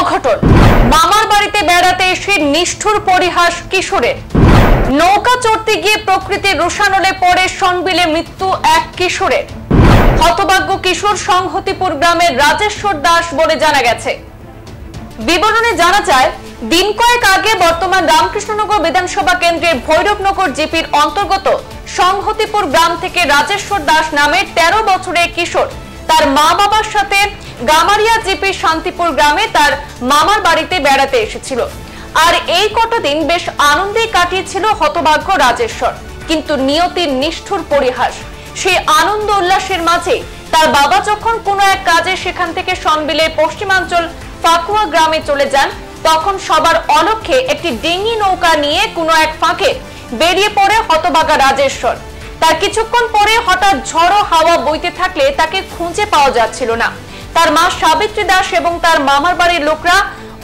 অঘটন, মামার বাড়িতে বেড়াতে এসে নিষ্ঠুর পরিহাস কিশোরের। নৌকা চড়তে গিয়ে প্রকৃতির রোষানলে পড়ে সনবিলে মৃত্যু এক কিশোরের। হতভাগ্য কিশোর সংহতিপুর গ্রামের রাজেশ্বর দাস বলে জানা গেছে। বিবরণে জানা যায়, দিন কয়েক আগে বর্তমান রামকৃষ্ণনগর বিধানসভা কেন্দ্রের ভৈরবনগর জিপির অন্তর্গত সংহতিপুর গ্রাম থেকে রাজেশ্বর দাস নামের 13 বছরের কিশোর তার মা বাবার সাথে গামারিয়া জিপির শান্তিপুর গ্রামে তার মামার বাড়িতে বেড়াতে এসেছিল। আর এই কটা দিন বেশ আনন্দে কাটিয়েছিল হতভাগ্য রাজেশ্বর, কিন্তু নিয়তির নিষ্ঠুর পরিহাস। সেই আনন্দ উল্লাসের মাঝে তার বাবা যখন কোনো এক কাজে সেখান থেকে সনবিলের পশ্চিমাঞ্চল ফাকুয়া গ্রামে চলে যান, তখন সবার অলক্ষ্যে একটি ডিঙি নৌকা নিয়ে কোনো এক ফাঁকে বেরিয়ে পড়ে হতভাগা রাজেশ্বর। তার কিছুক্ষণ পরে হঠাৎ ঝড়ো হাওয়া বইতে থাকলে তাকে খুঁজে পাওয়া যাচ্ছিল না। তার মা সাবিত্রী দাস এবং তার মামার বাড়ির লোকরা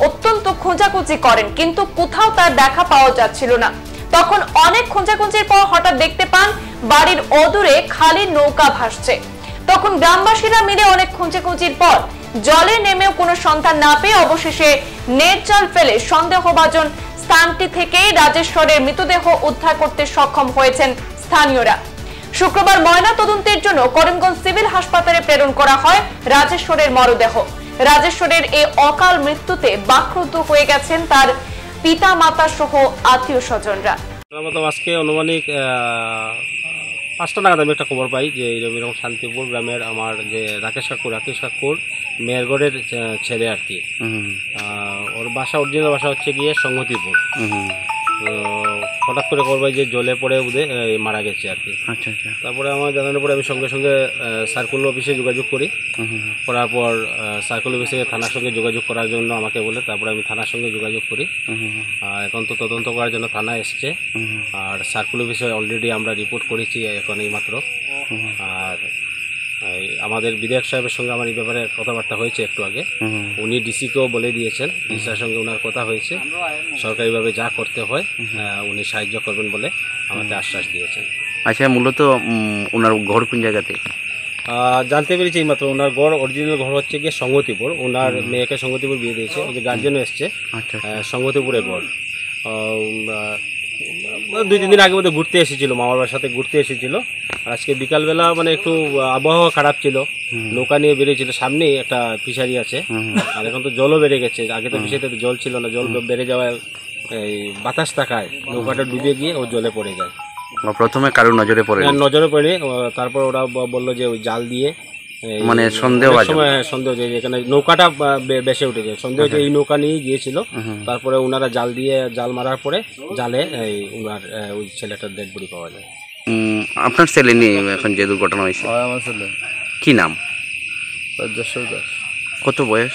অত্যন্ত খোঁজাখুঁজি করেন, কিন্তু কোথাও তার দেখা পাওয়া যাচ্ছিল না। তখন অনেক খোঁজাখুঁজির পর হঠাৎ দেখতে পান বাড়ির অদূরে খালি নৌকা ভাসছে। তখন গ্রামবাসীরা মিলে অনেক খোঁজাখুঁজির পর জলে নেমেও কোনো সন্ধান না পেয়ে অবশেষে নেট জাল ফেলে সন্দেহভাজন স্থানটি থেকেই রাজেশ্বরের মৃতদেহ উদ্ধার করতে সক্ষম হয়েছেন স্থানীয়রা। শুক্রবার ময়না তদন্তের জন্য করিমগঞ্জ সিভিল হাসপাতালে প্রেরণ করা হয় রাজেশ্বরের মরদেহ। রাজেশ্বরের এই অকাল মৃত্যুতে বাক্রুদ্ধ হয়ে গেছেন তার পিতা মাতা সহ আত্মীয় স্বজনরা। আজকে অনুমানিক 5টা নাগাদ আমি একটা খবর পাই যে এরকম শান্তিপুর গ্রামের আমার যে রাকেশ কাকুর মেয়েরগড়ের ছেলে আর কি, ওর বাসা অরিজিনাল বাসা হচ্ছে গিয়ে সংহতিপুর। হঠাৎ করে খবর পাই যে জলে পড়ে মারা গেছে আর কি। আচ্ছা আচ্ছা। তারপরে আমার জানানোর পরে আমি সঙ্গে সঙ্গে সার্কুল অফিসে যোগাযোগ করি। করার পর সার্কুল অফিসে থানার সঙ্গে যোগাযোগ করার জন্য আমাকে বলে, তারপরে আমি থানার সঙ্গে যোগাযোগ করি। এখন তো তদন্ত করার জন্য থানা এসছে, আর সার্কুল অফিসে অলরেডি আমরা রিপোর্ট করেছি এখন এই মাত্র। আর আমাদের বিধায়ক সাহেবের সঙ্গে আমার এই ব্যাপারে কথাবার্তা হয়েছে একটু আগে। উনি ডিসিকেও বলে দিয়েছেন, ডিসির সঙ্গে ওনার কথা হয়েছে, সরকারিভাবে যা করতে হয় উনি সাহায্য করবেন বলে আমাকে আশ্বাস দিয়েছেন। আচ্ছা, মূলত ওনার ঘর কোন জায়গাতে জানতে পেরেছি এইমাত্র? ওনার ঘর অরিজিনাল ঘর হচ্ছে গিয়ে সংহতিপুর। ওনার মেয়েকে সংহতিপুর বিয়ে দিয়েছে, ওই যে গার্জেনও এসছে। সংহতিপুরের ঘর 2-3 দিন আগে মধ্যে ঘুরতে এসেছিল, মামার বাবার সাথে ঘুরতে এসেছিল। আর আজকে বিকালবেলা মানে একটু আবহাওয়া খারাপ ছিল, নৌকা নিয়ে বেরিয়েছিল। সামনেই একটা ফিশারি আছে, আর এখন তো জলও বেড়ে গেছে। আগে তো ফিশারিতে জল ছিল না, জল বেড়ে যাওয়ায় এই বাতাস থাকায় নৌকাটা ডুবে গিয়ে ও জলে পড়ে যায়। প্রথমে কারোর নজরে পড়ে? তারপর ওরা বললো যে ওই জাল দিয়ে, মানে সন্দেহ যে এখানে নৌকাটা বেসে উঠেছে, সন্দেহ যে এই নৌকা নিয়ে গিয়েছিল। তারপরে ওনারা জাল মারার পরে জালে ওনার ওই ছেলেটার ডেড বডি পাওয়া যায়। আপনার ছেলে নিয়ে এখন যে দুর্ঘটনা হয়েছে? আমার ছেলে। কি নাম? রাজেশ্বর দাস। কত বয়স?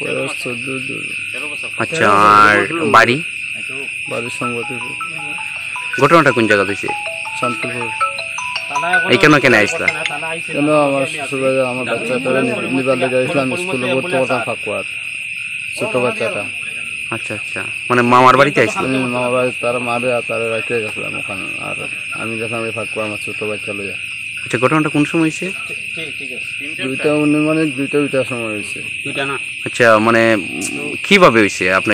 বয়স 14। আচ্ছা, আর বাড়ি? বাড়ির সংগতিপুর। ঘটনাটা কোন জায়গা হয়েছে? শান্তিপুর। এইখানে কেন আসলা? কেন আমার শ্বশুরবাড়ি আমার বাচ্চাটা নিবার লেগে আসলাম, স্কুলে ভর্তি করতাম ফাকুয়ার, ছোট বাচ্চাটা। আচ্ছা আচ্ছা, মানে মামার বাড়িতে আসলাম? মামার বাড়ি তার মারে আর তারা রেখে গেছিলাম ওখানে, আর আমি যখন আমি ফাকুয়া আমার ছোট বাচ্চা লইয়া। আচ্ছা, ঘটনাটা কোন সময় হয়েছে? 2টার সময় হয়েছে। আচ্ছা, মানে কিভাবে হয়েছে আপনি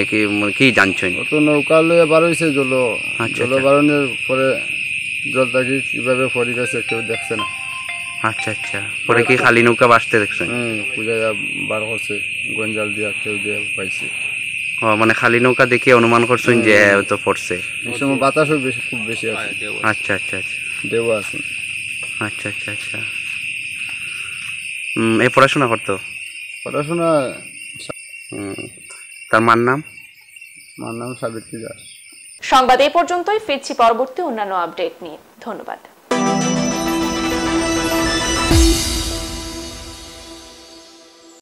কি জানছেন? ও তো নৌকা লইয়া বার হয়েছে, জল বারণের পরে জলটা কি কিভাবে পড়ে গেছে কেউ দেখছে না। আচ্ছা আচ্ছা, পরে কি খালি নৌকা বাসতে দেখছেন? পূজায় বার করছে, গঞ্জাল দিয়া কেউ দিয়ে পাইছে। মানে খালি নৌকা দেখে অনুমান করছেন যে হয়তো পড়ছে? এই সময় বাতাসও খুব বেশি আছে। আচ্ছা আচ্ছা আচ্ছা, দেও আছে। আচ্ছা আচ্ছা আচ্ছা। এই পড়াশোনা করতো? পড়াশোনা। তার মার নাম? মার নাম সাবিত্রী দাস। সংবাদ এই পর্যন্তই, ফিরছি পরবর্তী অন্যান্য আপডেট নিয়ে। ধন্যবাদ।